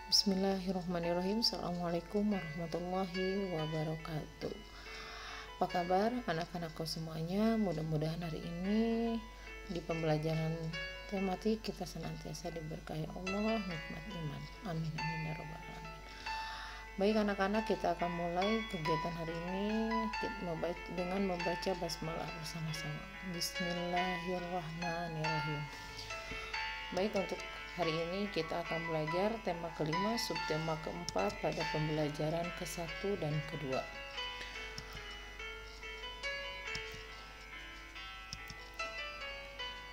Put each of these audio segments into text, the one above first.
Bismillahirrahmanirrahim. Assalamualaikum warahmatullahi wabarakatuh. Apa kabar anak-anakku semuanya? Mudah-mudahan hari ini di pembelajaran tematik kita senantiasa diberkahi Allah, nikmat iman. Amin amin ya rabbal alamin. Baik anak-anak, kita akan mulai kegiatan hari ini dengan membaca basmalah bersama-sama. Bismillahirrahmanirrahim. Baik, untuk hari ini kita akan belajar tema kelima, subtema keempat pada pembelajaran ke-1 dan ke-2.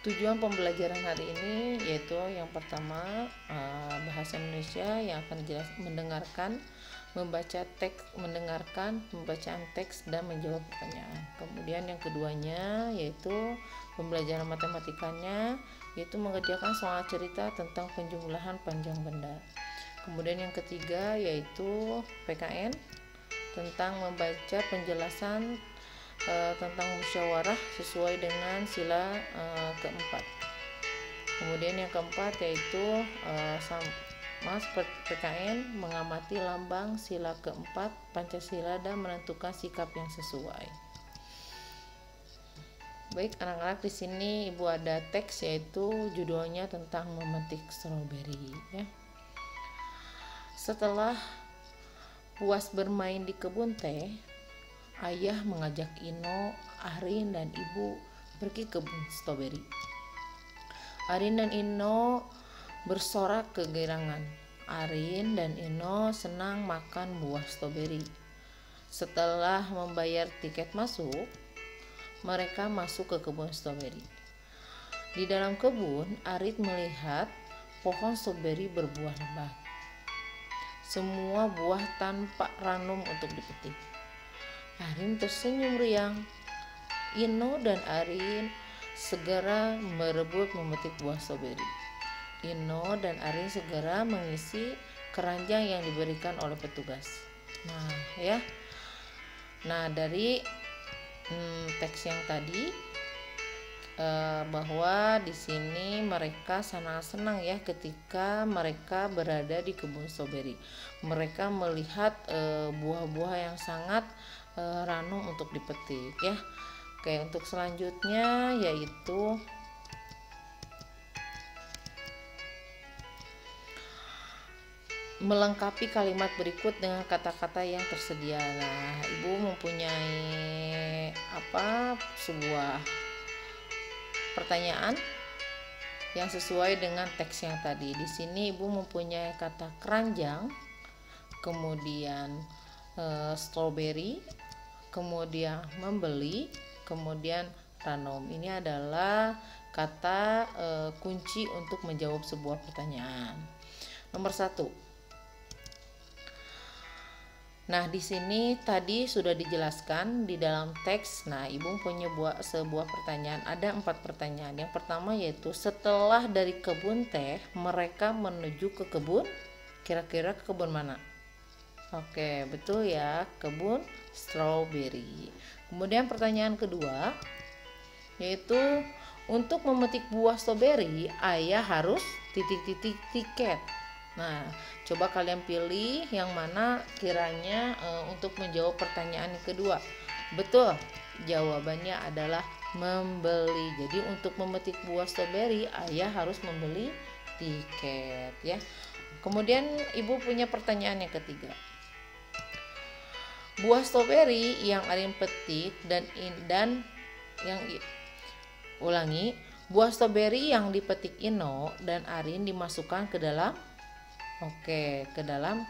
Tujuan pembelajaran hari ini yaitu yang pertama bahasa Indonesia yang akan mendengarkan, membaca teks, mendengarkan pembacaan teks dan menjawab pertanyaan. Kemudian yang keduanya yaitu pembelajaran matematikanya, yaitu mengerjakan soal cerita tentang penjumlahan panjang benda. Kemudian yang ketiga yaitu PKN tentang membaca penjelasan tentang musyawarah sesuai dengan sila keempat. Kemudian yang keempat yaitu sama seperti PKN, mengamati lambang sila keempat Pancasila dan menentukan sikap yang sesuai. Baik anak-anak, di sini Ibu ada teks yaitu judulnya tentang memetik stroberi ya. Setelah puas bermain di kebun teh, ayah mengajak Ino, Arin dan ibu pergi ke kebun stroberi. Arin dan Ino bersorak kegirangan. Arin dan Ino senang makan buah stroberi. Setelah membayar tiket masuk, mereka masuk ke kebun stroberi. Di dalam kebun, Arin melihat pohon stroberi berbuah lebat. Semua buah tanpa ranum untuk dipetik. Arin tersenyum riang. Ino dan Arin segera berebut memetik buah stroberi. Ino dan Arin segera mengisi keranjang yang diberikan oleh petugas. Nah, dari teks yang tadi bahwa di sini mereka sangat senang ya ketika mereka berada di kebun stroberi. Mereka melihat buah-buah yang sangat ranum untuk dipetik ya. Oke, untuk selanjutnya yaitu melengkapi kalimat berikut dengan kata-kata yang tersedia. Nah, Ibu mempunyai sebuah pertanyaan yang sesuai dengan teks yang tadi. Di sini Ibu mempunyai kata keranjang, kemudian stroberi, kemudian membeli, kemudian ranum. Ini adalah kata kunci untuk menjawab sebuah pertanyaan. Nomor 1. Nah, di sini tadi sudah dijelaskan di dalam teks. Nah, Ibu punya sebuah pertanyaan. Ada 4 pertanyaan. Yang pertama yaitu setelah dari kebun teh, mereka menuju ke kebun. Kira-kira ke kebun mana? Oke, betul ya, kebun stroberi. Kemudian pertanyaan kedua yaitu untuk memetik buah stroberi, ayah harus tiket. Nah, coba kalian pilih yang mana kiranya untuk menjawab pertanyaan yang kedua. Betul, jawabannya adalah membeli. Jadi untuk memetik buah stroberi, ayah harus membeli tiket ya. Kemudian Ibu punya pertanyaan yang ketiga. Buah stroberi yang Arin petik buah stroberi yang dipetik Ino dan Arin dimasukkan ke dalam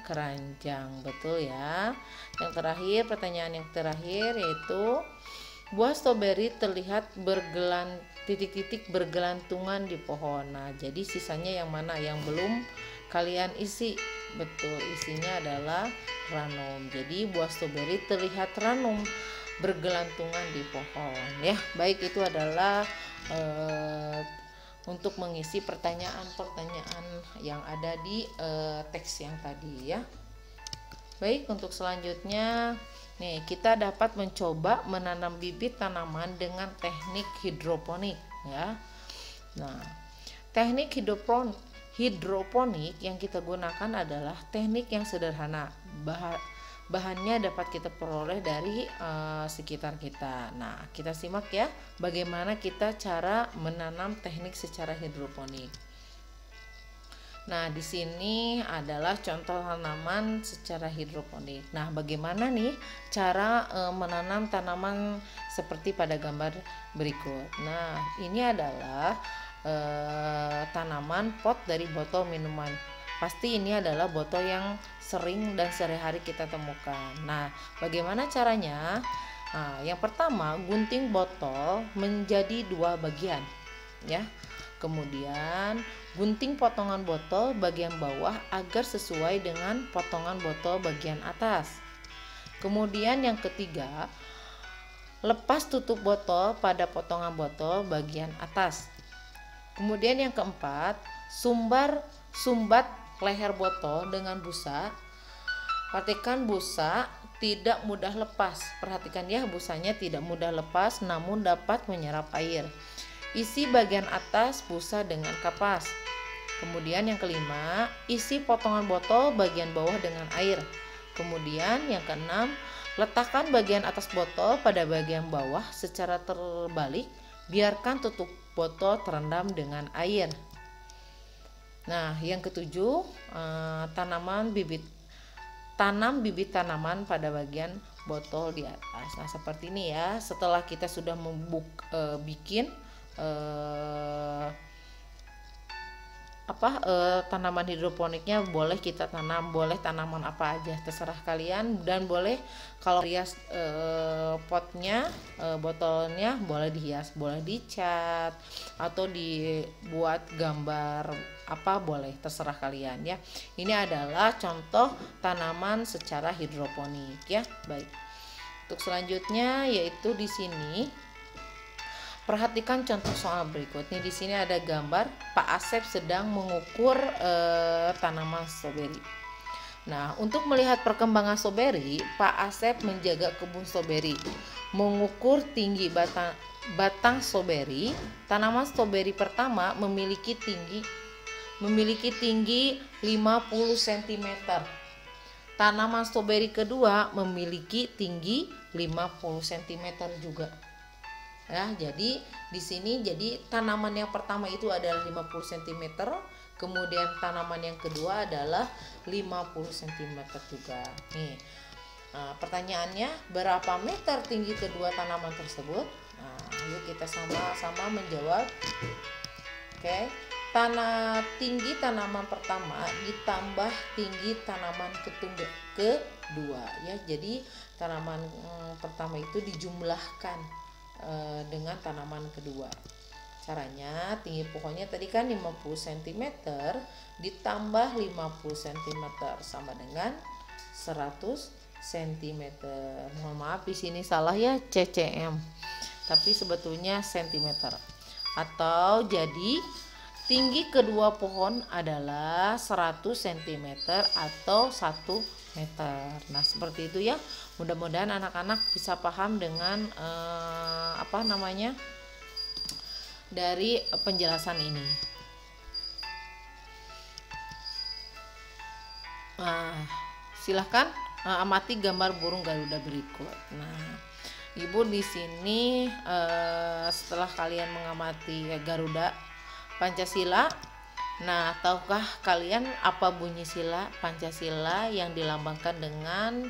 keranjang. Betul ya. Yang terakhir, pertanyaan yang terakhir yaitu buah stroberi terlihat bergelantungan di pohon. Nah, jadi sisanya yang mana yang belum kalian isi? Betul, isinya adalah ranum. Jadi buah stroberi terlihat ranum bergelantungan di pohon ya. Baik, itu adalah untuk mengisi pertanyaan-pertanyaan yang ada di teks yang tadi ya. Baik, untuk selanjutnya nih kita dapat mencoba menanam bibit tanaman dengan teknik hidroponik ya. Nah, teknik hidroponik yang kita gunakan adalah teknik yang sederhana. Bahannya dapat kita peroleh dari sekitar kita. Nah, kita simak ya bagaimana kita cara menanam teknik secara hidroponik. Nah, di sini adalah contoh tanaman secara hidroponik. Nah, bagaimana nih cara menanam tanaman seperti pada gambar berikut. Nah, ini adalah tanaman pot dari botol minuman. Pasti ini adalah botol yang sering dan sehari-hari kita temukan. Nah, bagaimana caranya? Nah, yang pertama, gunting botol menjadi 2 bagian, ya. Kemudian, gunting potongan botol bagian bawah agar sesuai dengan potongan botol bagian atas. Kemudian yang ketiga, lepas tutup botol pada potongan botol bagian atas. Kemudian yang keempat, sumbat leher botol dengan busa. Perhatikan busa tidak mudah lepas. Perhatikan ya, busanya tidak mudah lepas namun dapat menyerap air. Isi bagian atas busa dengan kapas. Kemudian yang kelima, isi potongan botol bagian bawah dengan air. Kemudian yang keenam, letakkan bagian atas botol pada bagian bawah secara terbalik. Biarkan tutup botol terendam dengan air. Nah, yang ketujuh, tanam bibit tanaman pada bagian botol di atas. Nah, seperti ini ya. Setelah kita sudah bikin tanaman hidroponiknya, boleh kita tanam, boleh tanaman apa aja terserah kalian, dan boleh kalau hias potnya, botolnya boleh dihias, boleh dicat atau dibuat gambar apa, boleh terserah kalian ya. Ini adalah contoh tanaman secara hidroponik ya. Baik, untuk selanjutnya yaitu di sini perhatikan contoh soal berikut. Nih, di sini ada gambar Pak Asep sedang mengukur tanaman stroberi. Nah, untuk melihat perkembangan stroberi, Pak Asep menjaga kebun stroberi, mengukur tinggi batang stroberi. Tanaman stroberi pertama memiliki tinggi 50 cm. Tanaman stroberi kedua memiliki tinggi 50 cm juga. Ya, jadi di sini tanaman yang pertama itu adalah 50 cm, kemudian tanaman yang kedua adalah 50 cm juga. Nih, pertanyaannya, berapa meter tinggi kedua tanaman tersebut? Nah, yuk kita sama-sama menjawab. Oke. Tinggi tanaman pertama ditambah tinggi tanaman kedua ya. Jadi tanaman pertama itu dijumlahkan dengan tanaman kedua. Caranya, tinggi pohonnya tadi kan 50 cm ditambah 50 cm sama dengan 100 cm. Mohon maaf di sini salah ya, CCM. Tapi sebetulnya cm. Atau jadi tinggi kedua pohon adalah 100 cm atau 1 meter. Nah, seperti itu ya. Mudah-mudahan anak-anak bisa paham dengan dari penjelasan ini. Silahkan amati gambar burung Garuda berikut. Nah, Ibu di sini setelah kalian mengamati Garuda Pancasila, nah, tahukah kalian apa bunyi sila Pancasila yang dilambangkan dengan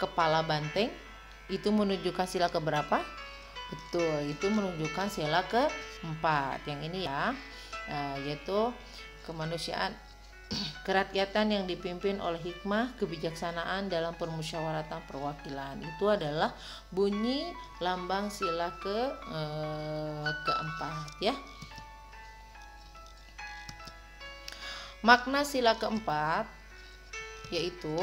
kepala banteng? Itu menunjukkan sila keberapa? Betul, itu menunjukkan sila keempat. Yang ini ya, yaitu kemanusiaan, kerakyatan yang dipimpin oleh hikmah, kebijaksanaan dalam permusyawaratan perwakilan. Itu adalah bunyi lambang sila keempat ya. Makna sila keempat yaitu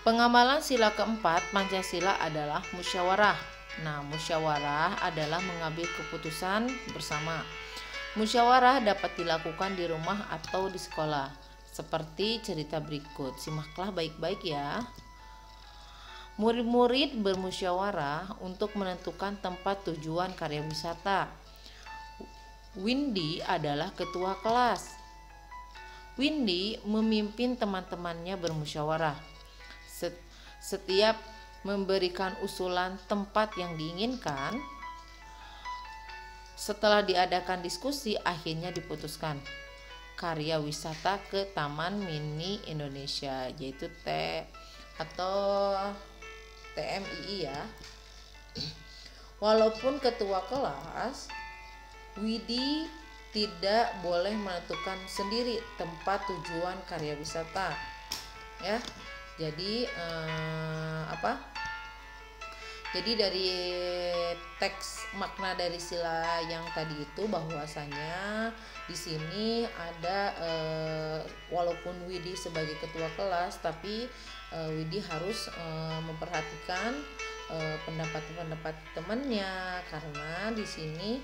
pengamalan sila keempat Pancasila adalah musyawarah. Nah, musyawarah adalah mengambil keputusan bersama. Musyawarah dapat dilakukan di rumah atau di sekolah. Seperti cerita berikut, simaklah baik-baik ya. Murid-murid bermusyawarah untuk menentukan tempat tujuan karya wisata. Windy adalah ketua kelas. Windy memimpin teman-temannya bermusyawarah. Setiap memberikan usulan tempat yang diinginkan. Setelah diadakan diskusi, akhirnya diputuskan karya wisata ke Taman Mini Indonesia, yaitu TMII ya. Walaupun ketua kelas, Widi tidak boleh menentukan sendiri tempat tujuan karya wisata ya. Jadi Jadi dari teks makna dari sila yang tadi itu bahwasanya di sini ada walaupun Widi sebagai ketua kelas, tapi Widi harus memperhatikan pendapat temannya, karena di sini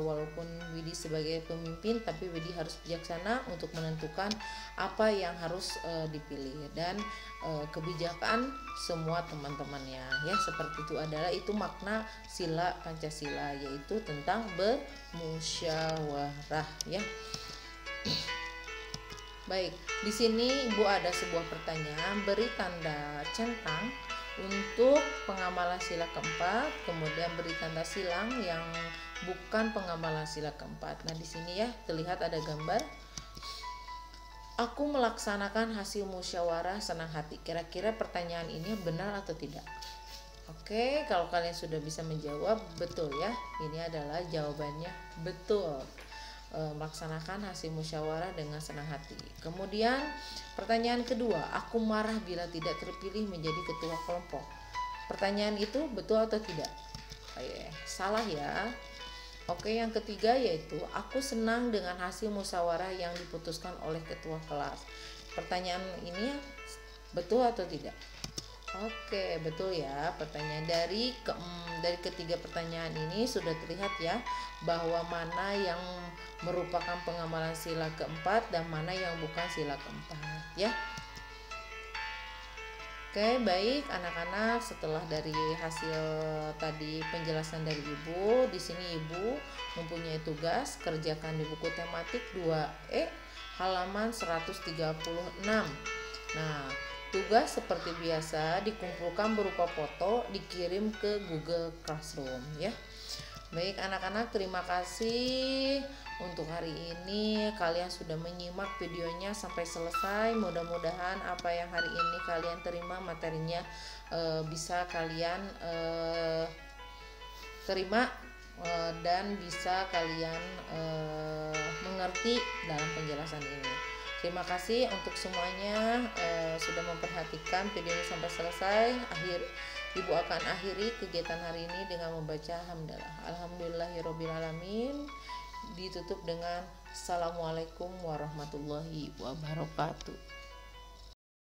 walaupun Widi sebagai pemimpin, tapi Widi harus bijaksana untuk menentukan apa yang harus dipilih dan kebijakan semua teman-temannya ya. Seperti itu adalah makna sila Pancasila, yaitu tentang bermusyawarah ya. Baik, di sini Ibu ada sebuah pertanyaan, beri tanda centang untuk pengamalan sila keempat, kemudian beri tanda silang yang bukan pengamalan sila keempat. Nah, di sini ya terlihat ada gambar. Aku melaksanakan hasil musyawarah senang hati. Kira-kira pertanyaan ini benar atau tidak? Oke, kalau kalian sudah bisa menjawab, betul ya. Ini adalah jawabannya, betul. Melaksanakan hasil musyawarah dengan senang hati. Kemudian pertanyaan kedua, aku marah bila tidak terpilih menjadi ketua kelompok. Pertanyaan itu betul atau tidak? Salah ya. Oke, yang ketiga yaitu aku senang dengan hasil musyawarah yang diputuskan oleh ketua kelas. Pertanyaan ini betul atau tidak? Oke, betul ya. Pertanyaan dari ketiga pertanyaan ini sudah terlihat ya bahwa mana yang merupakan pengamalan sila keempat dan mana yang bukan sila keempat ya. Oke, baik anak-anak, setelah dari hasil tadi penjelasan dari Ibu, di sini Ibu mempunyai tugas kerjakan di buku tematik 2E halaman 136. Nah, tugas seperti biasa dikumpulkan berupa foto, dikirim ke Google Classroom ya. Baik anak-anak, terima kasih untuk hari ini. Kalian sudah menyimak videonya sampai selesai. Mudah-mudahan apa yang hari ini kalian terima materinya bisa kalian terima dan bisa kalian mengerti dalam penjelasan ini. Terima kasih untuk semuanya sudah memperhatikan video ini sampai selesai. Ibu akan akhiri kegiatan hari ini dengan membaca hamdalah. Alhamdulillahirobbilalamin. Ditutup dengan Assalamualaikum warahmatullahi wabarakatuh.